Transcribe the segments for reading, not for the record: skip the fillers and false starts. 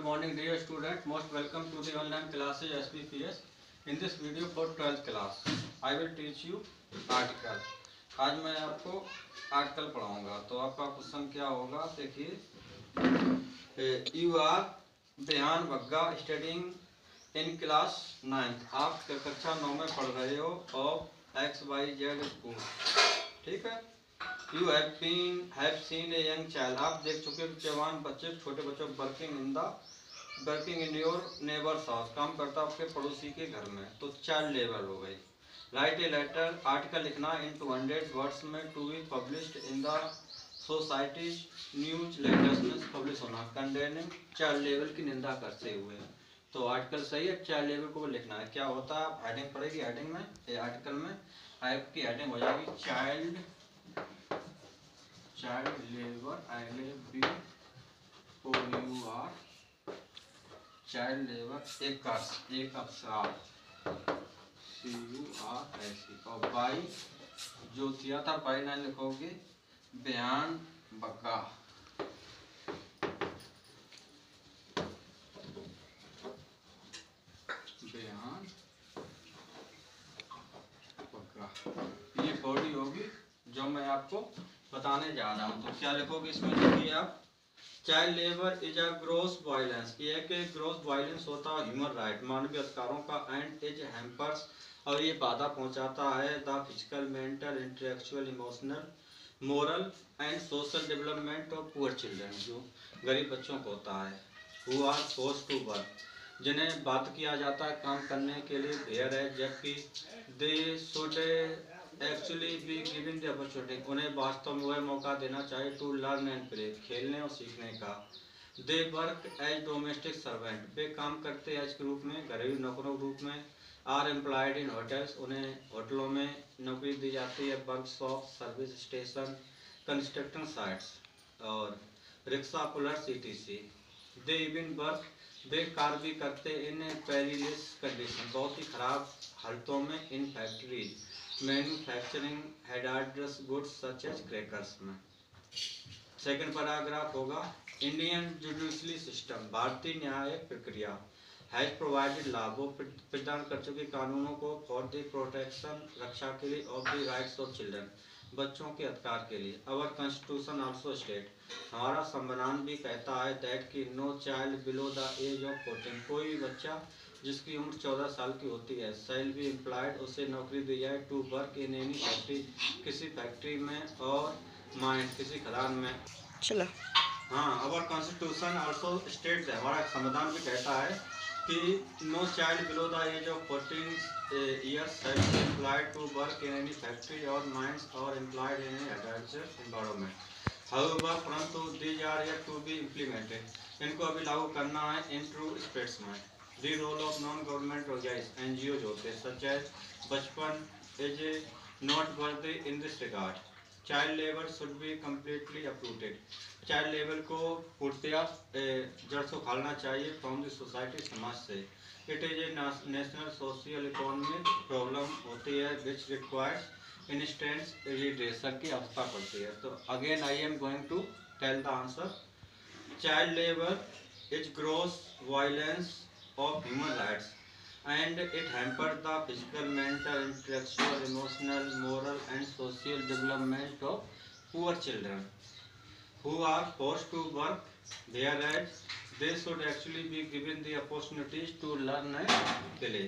morning dear student, most welcome to the online classes SPPS. In this video for 12th class, I will teach you article. आज मैं आपको article पढ़ाऊंगा। तो आपका question क्या होगा देखिए, you are Behan Bagga studying in class 9th। आप कक्षा 9 में पढ़ रहे हो ऑफ XYZ स्कूल, ठीक है। You have seen a young child। आप देख चुके हो जवान बच्चे, छोटे बच्चों working in your neighbours house. काम करता आपके पड़ोसी के घर में, तो चाइल्ड लेबर हो गई। राइट ए लेटर, आर्टिकल लिखना इन 200 वर्ड्स में, to be published in the society newsletters में पब्लिश होना, कंडेनिंग चाइल्ड लेबर की निंदा करते हुए। तो आर्टिकल सही है, चाइल्ड लेबर को लिखना है। क्या होता है, हेडिंग पड़ेगी, हेडिंग में ये आर्टिकल में आपकी हेडिंग हो जाएगी child labour, ILABOUR, child labour एक अक्षर CURSE, और बाई जो दिया था बाई ना लिखोगे बेहान बग्गा। बेहान बग्गा ये बॉडी होगी जो मैं आपको बताने जा रहा हूँ। तो क्या लिखोगे इसमें, देखिए आप, child labour is a gross violence, ये कि ग्रोस वायलेंस होता है ह्यूमन राइट, मानवीय अधिकारों का, एंड इज हैम्पर्स, और ये बाधा पहुंचाता है the physical, mental, intellectual, emotional, moral and social development of poor children, जो गरीब बच्चों को होता है। Who are forced to work, जिन्हें बात किया जाता है काम करने के लिए, भेयर है, जबकि they should actually be given the opportunity, उन्हें वास्तव में वह मौका देना चाहिए, टू लर्न एंड प्ले, खेलने और सीखने का। They work as domestic servant, वे काम करते हैं एज के रूप में, घरेलू नौकरों के रूप में। आर एम्प्लॉयड इन होटल्स, उन्हें होटलों में नौकरी दी जाती है। Workshop, service station, construction sites और rickshaw pullers ETC। They even work, वे कार्य भी करते इन पेरिलियस कंडीशन, बहुत ही खराब हालतों में, in factories manufacturing hazardous goods such as crackers में। सेकंड पैराग्राफ होगा, इंडियन जुडिशरी सिस्टम, भारतीय न्याय प्रक्रिया, हैज प्रोवाइडेड लॉ, वो प्रदान कर चुके कानूनों को, फॉर द प्रोटेक्शन, रक्षा के लिए, of the rights of children, बच्चों के अधिकार के लिए। अवर कॉन्स्टिट्यूशन आल्सो स्टेट, हमारा संविधान भी कहता है, दैट कि no child below the age of 14, कोई भी बच्चा जिसकी उम्र 14 साल की होती है, शैल बी एम्प्लॉयड, उसे नौकरी दी जाए, to work in any factory, किसी फैक्ट्री में, और माइन, किसी खदान में। चलो हाँ, अवर कॉन्स्टिट्यूशन आल्सो स्टेट, हमारा संविधान भी कहता है कि no child below the age of 14 years shall be employed to work in any factory or mines or employed in any hazardous environment. However, परंतु these are yet to be implemented, इनको अभी लागू करना है इन ट्रू स्टेट्स में। The role of non-government organizations, NGOs होते हैं, such as बचपन, is not worthy in this regard. Child labor should be completely uprooted. Child labour को पूर्णतया जड़ से उखाड़ना चाहिए फ्रॉम द सोसाइटी, समाज से। It is a national social economic problem होती है, विच रिक्वायर्स इंस्टेंट रिड्रेशन की आवश्यकता पड़ती है। तो again I am going to tell the answer. Child labour is gross violence of human rights and it hampered the physical, mental, intellectual, emotional, moral and social development of poor children who are forced to work, whereas they should actually be given the opportunities to learn and play.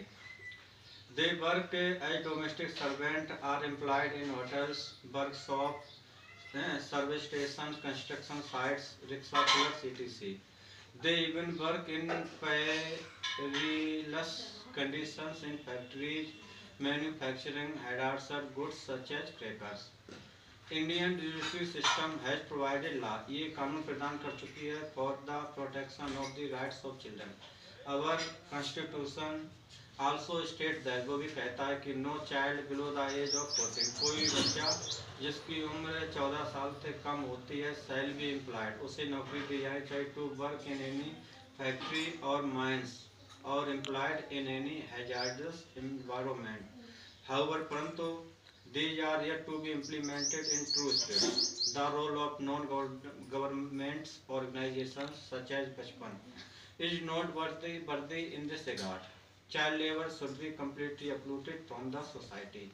They work as domestic servant, are employed in hotels, workshop, service stations, construction sites, rickshaw pullers, etc. They even work in perilous conditions in factories manufacturing hazardous goods such as crackers. Indian judiciary system has provided law, ये कानून प्रदान कर चुकी है, for the protection of the rights of children. Our constitution also state that, वो भी कहता है कि no child below the age of 14, कोई भी बच्चा जिसकी उम्र 14 साल से कम होती है, shall be employed, उसे नौकरी दी जाए, चाहे to work in any factory or mines or employed in any hazardous environment. However, परंतु these are yet to be implemented in true states. The role of non-government organizations such as बचपन, is not worthy in this regard. Child labor should be completely uprooted from the society.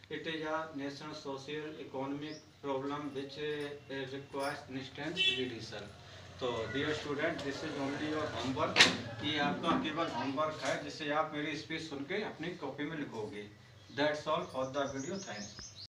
It is a national social economic problem which requires instant redressal. तो dear student, this is only your homework. ये आपका केवल homework है जिसे आप मेरी speech सुन के अपनी कॉपी में लिखोगे। That's all for the video. Thanks.